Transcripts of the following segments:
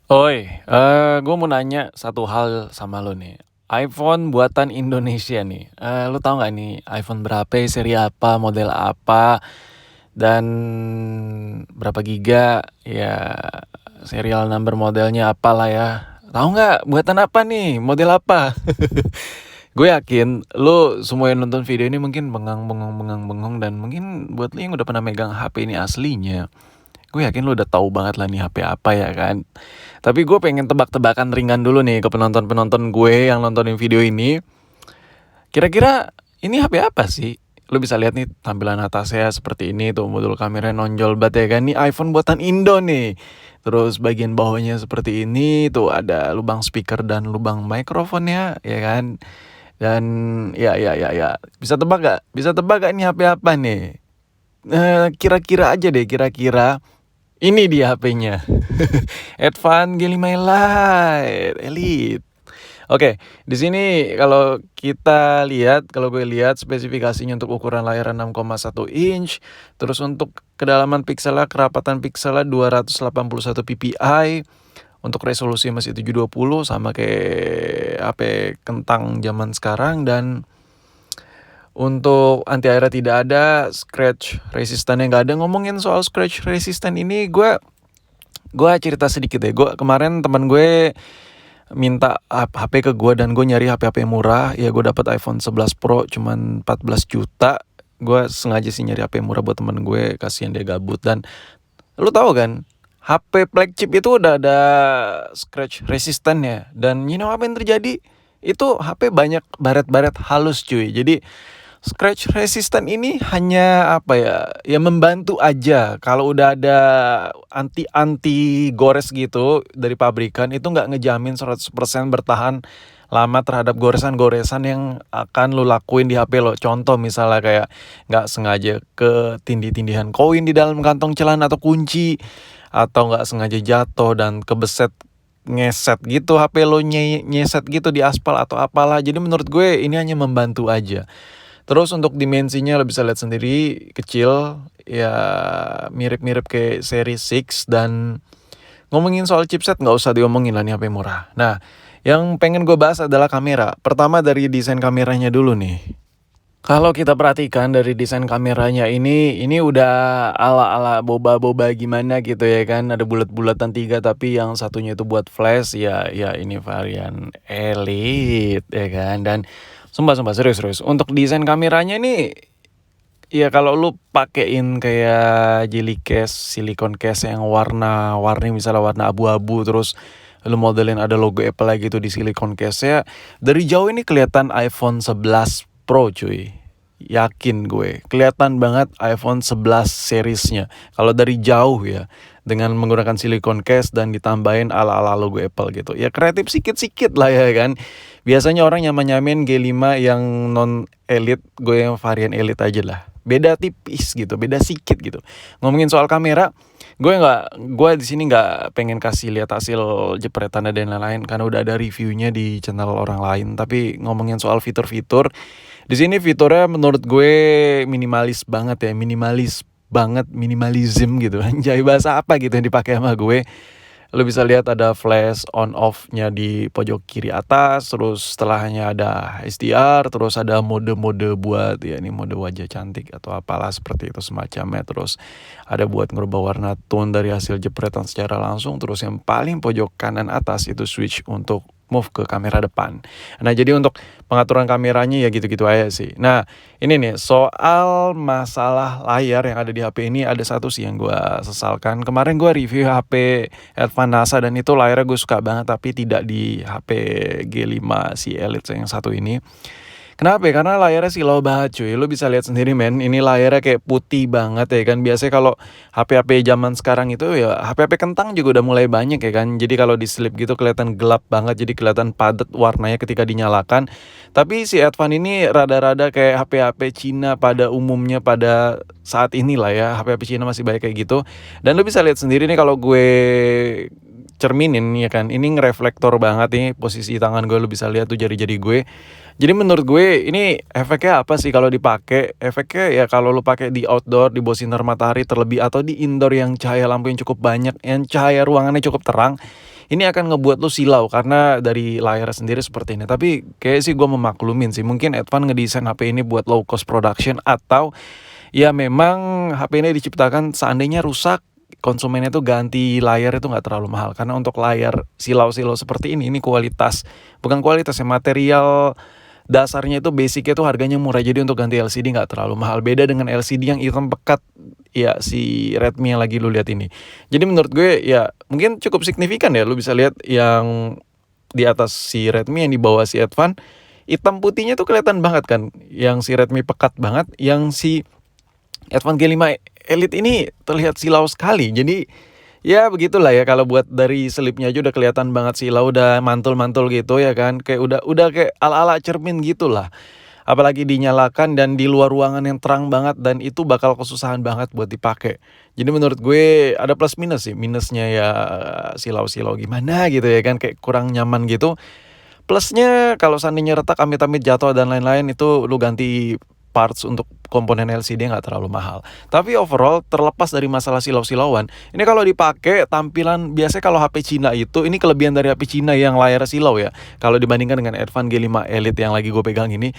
Oi, gue mau nanya satu hal sama lo nih. iPhone buatan Indonesia nih, lo tahu nggak nih iPhone berapa, seri apa, model apa, dan berapa giga, ya serial number modelnya apalah ya. Tahu nggak buatan apa nih, model apa? Gue yakin lo semua yang nonton video ini mungkin bengong dan mungkin buat lo yang udah pernah megang HP ini aslinya, gue yakin lo udah tahu banget lah nih HP apa ya kan. Tapi gue pengen tebak-tebakan ringan dulu nih ke penonton-penonton gue yang nontonin video ini. Kira-kira ini HP apa sih? Lo bisa lihat nih tampilan atasnya seperti ini tuh, modul kameranya nonjol banget ya kan. Ini iPhone buatan Indo nih. Terus bagian bawahnya seperti ini tuh, ada lubang speaker dan lubang mikrofonnya ya kan. Dan ya. Bisa tebak gak? Bisa tebak gak ini HP apa nih? Kira-kira aja deh, kira-kira ini dia HP-nya. Advan G5 Lite Elite. Oke, di sini kalau gue lihat spesifikasinya untuk ukuran layar 6,1 inch, terus untuk kedalaman pikselnya, kerapatan pikselnya 281 ppi, untuk resolusi masih 720 sama kayak HP kentang zaman sekarang, dan untuk anti airnya tidak ada, scratch resistant yang nggak ada. Ngomongin soal scratch resistant ini, gue cerita sedikit deh. Gue kemarin teman gue minta HP ke gue dan gue nyari HP murah. Ya gue dapet iPhone 11 Pro cuman 14 juta. Gue sengaja sih nyari HP murah buat teman gue, kasihan dia gabut. Dan lu tahu kan, HP flagship itu udah ada scratch resistance-nya. Dan you know apa yang terjadi? Itu HP banyak baret-baret halus cuy. Jadi scratch resistant ini hanya apa ya membantu aja. Kalau udah ada anti gores gitu dari pabrikan, itu nggak ngejamin 100% bertahan lama terhadap goresan-goresan yang akan lo lakuin di HP lo. Contoh misalnya kayak nggak sengaja ke tindih-tindihan koin di dalam kantong celana atau kunci, atau nggak sengaja jatuh dan kebeset ngeset gitu HP lo, nyeset gitu di aspal atau apalah. Jadi menurut gue ini hanya membantu aja. Terus untuk dimensinya lo bisa lihat sendiri, kecil, ya mirip-mirip kayak seri 6. Dan ngomongin soal chipset nggak usah diomongin lah, nih HP murah. Nah, yang pengen gue bahas adalah kamera. Pertama dari desain kameranya dulu nih. Kalau kita perhatikan dari desain kameranya ini udah ala-ala boba-boba gimana gitu ya kan. Ada bulat-bulatan 3 tapi yang satunya itu buat flash, ya ini varian Elite ya kan. Dan sumpah serius. Untuk desain kameranya nih, ya kalau lu pakein kayak jelly case, silicone case yang warna-warni, misalnya warna abu-abu, terus lu modelin ada logo Apple lagi tuh di silicone case ya, dari jauh ini kelihatan iPhone 11 Pro cuy. Yakin gue, kelihatan banget iPhone 11 seriesnya. Kalau dari jauh ya, dengan menggunakan silicone case dan ditambahin ala-ala logo Apple gitu. Ya kreatif sikit-sikit lah ya kan. Biasanya orang nyamain G5 yang non elite, gue yang varian elite aja lah. Beda tipis gitu, beda sikit gitu. Ngomongin soal kamera, gue di sini nggak pengen kasih lihat hasil jepretannya dan lain-lain karena udah ada reviewnya di channel orang lain. Tapi ngomongin soal fitur-fitur, di sini fiturnya menurut gue minimalis banget ya, minimalism gitu. Anjay, bahasa apa gitu yang dipakai sama gue. Lo bisa lihat ada flash on off-nya di pojok kiri atas, terus setelahnya ada HDR, terus ada mode-mode buat ya ini mode wajah cantik atau apalah seperti itu semacamnya. Terus ada buat ngerubah warna tone dari hasil jepretan secara langsung. Terus yang paling pojok kanan atas itu switch untuk move ke kamera depan. Nah, jadi untuk pengaturan kameranya ya gitu-gitu aja sih. Nah, ini nih soal masalah layar yang ada di HP ini, ada satu sih yang gue sesalkan. Kemarin gue review HP Advan NASA dan itu layarnya gue suka banget, tapi tidak di HP G5 si Elite yang satu ini. Kenapa ya? Karena layarnya silau banget cuy. Lu bisa lihat sendiri men, ini layarnya kayak putih banget ya kan. Biasanya kalau HP-HP zaman sekarang itu ya HP-HP kentang juga udah mulai banyak ya kan. Jadi kalau di slip gitu kelihatan gelap banget, jadi kelihatan padat warnanya ketika dinyalakan. Tapi si Advan ini rada-rada kayak HP-HP Cina pada umumnya pada saat ini lah ya. HP-HP Cina masih banyak kayak gitu. Dan lu bisa lihat sendiri nih kalau gue cerminin ya kan, ini ngereflektor banget nih posisi tangan gue. Lu bisa lihat tuh jari-jari gue. Jadi menurut gue ini efeknya apa sih kalau dipakai? Efeknya ya kalau lu pakai di outdoor, di bawah sinar matahari terlebih, atau di indoor yang cahaya lampu yang cukup banyak, yang cahaya ruangannya cukup terang, ini akan ngebuat lu silau karena dari layar sendiri seperti ini. Tapi kayak sih gue memaklumin sih, mungkin Advan ngedesain HP ini buat low cost production, atau ya memang HP ini diciptakan seandainya rusak, konsumennya tuh ganti layar itu nggak terlalu mahal. Karena untuk layar silau-silau seperti ini kualitas, bukan kualitas ya, material dasarnya itu basicnya tuh harganya murah, jadi untuk ganti LCD nggak terlalu mahal. Beda dengan LCD yang hitam pekat ya, si Redmi yang lagi lu lihat ini. Jadi menurut gue ya mungkin cukup signifikan ya, lu bisa lihat yang di atas si Redmi, yang di bawah si Advan, hitam putihnya tuh kelihatan banget kan. Yang si Redmi pekat banget, yang si Advan G5 Elite ini terlihat silau sekali. Jadi ya begitulah ya, kalau buat dari selipnya aja udah kelihatan banget silau, udah mantul-mantul gitu ya kan. Kayak udah kayak ala-ala cermin gitulah. Apalagi dinyalakan dan di luar ruangan yang terang banget, dan itu bakal kesusahan banget buat dipakai. Jadi menurut gue ada plus minus sih. Minusnya ya silau-silau gimana gitu ya kan, kayak kurang nyaman gitu. Plusnya kalau seandainya retak, amit-amit jatuh dan lain-lain, itu lu ganti parts untuk komponen LCD nggak terlalu mahal. Tapi overall, terlepas dari masalah silau-silauan, ini kalau dipakai tampilan biasanya, kalau HP Cina itu, ini kelebihan dari HP Cina yang layar silau ya. Kalau dibandingkan dengan Advan G5 Elite yang lagi gue pegang ini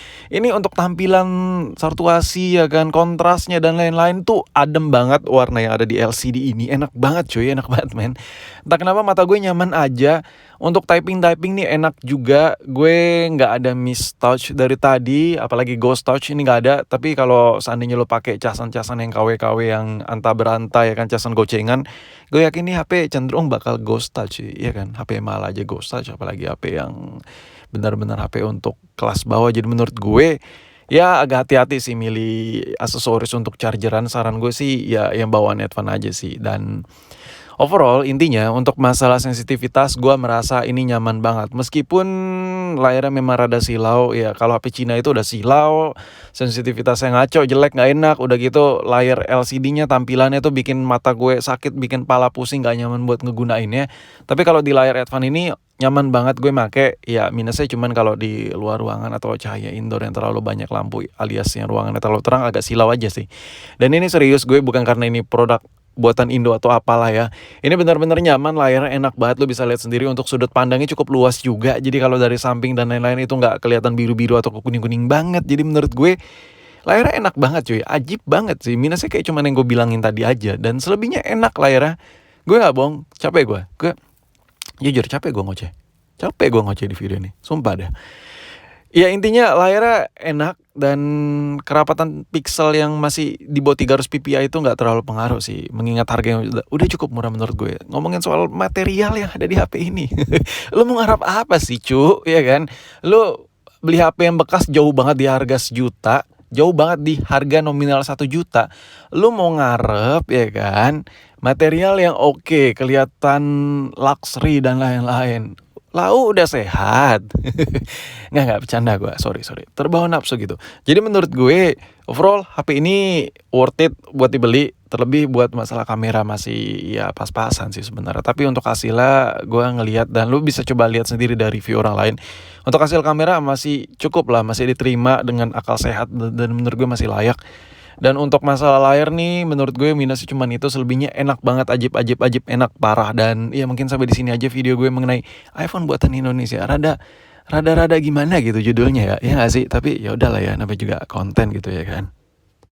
untuk tampilan sartuasi ya kan, kontrasnya dan lain-lain tuh adem banget. Warna yang ada di LCD ini enak banget cuy, enak banget men. Entah kenapa mata gue nyaman aja. Untuk typing nih enak juga. Gue nggak ada miss touch dari tadi, apalagi ghost touch ini nggak ada. Tapi kalau seandainya lo pakai casan-casan yang KW-KW yang anta beranta ya kan, casan gocengan, gue yakin nih HP cenderung bakal ghost touch ya kan. HP mahal aja ghost touch, apalagi HP yang benar-benar HP untuk kelas bawah. Jadi menurut gue ya agak hati-hati sih milih aksesoris untuk chargeran. Saran gue sih ya yang bawaan Advan aja sih. Dan overall intinya untuk masalah sensitivitas gue merasa ini nyaman banget. Meskipun layarnya memang rada silau ya, kalau HP Cina itu udah silau, sensitivitasnya ngaco, jelek, nggak enak. Udah gitu layar LCD-nya tampilannya tuh bikin mata gue sakit, bikin pala pusing, nggak nyaman buat ngegunainnya. Tapi kalau di layar Advan ini nyaman banget gue make. Ya minusnya cuman kalau di luar ruangan atau cahaya indoor yang terlalu banyak lampu, alias yang ruangannya terlalu terang, agak silau aja sih. Dan ini serius, gue bukan karena ini produk buatan Indo atau apalah ya. Ini benar-benar nyaman, layarnya enak banget. Lo bisa lihat sendiri, untuk sudut pandangnya cukup luas juga. Jadi kalau dari samping dan lain-lain itu nggak kelihatan biru-biru atau kuning-kuning banget. Jadi menurut gue layarnya enak banget cuy, ajib banget sih. Minusnya kayak cuman yang gue bilangin tadi aja. Dan selebihnya enak layarnya. Gue nggak bohong, capek gue jujur capek gue ngoceh di video ini, sumpah dah. Ya intinya layarnya enak, dan kerapatan pixel yang masih di bawah 300 ppi itu nggak terlalu pengaruh sih, mengingat harganya udah cukup murah menurut gue. Ngomongin soal material yang ada di HP ini, lu mau ngarap apa sih cu, ya kan? Lu beli HP yang bekas jauh banget di harga 1 juta, jauh banget di harga nominal 1 juta. Lu mau ngarep ya kan, material yang oke, kelihatan luxury dan lain-lain. Lau udah sehat. Nggak bercanda gue, sorry terbawa nafsu gitu. Jadi menurut gue overall HP ini worth it buat dibeli. Terlebih buat masalah kamera masih ya pas-pasan sih sebenarnya. Tapi untuk hasilnya gue ngelihat, dan lu bisa coba lihat sendiri dari review orang lain, untuk hasil kamera masih cukup lah, masih diterima dengan akal sehat, dan menurut gue masih layak. Dan untuk masalah layar nih, menurut gue minusnya cuman itu, selebihnya enak banget, ajib, enak parah. Dan ya mungkin sampai di sini aja video gue mengenai iPhone buatan Indonesia. Rada gimana gitu judulnya ya nggak sih? Tapi ya udahlah ya, namanya juga konten gitu ya kan.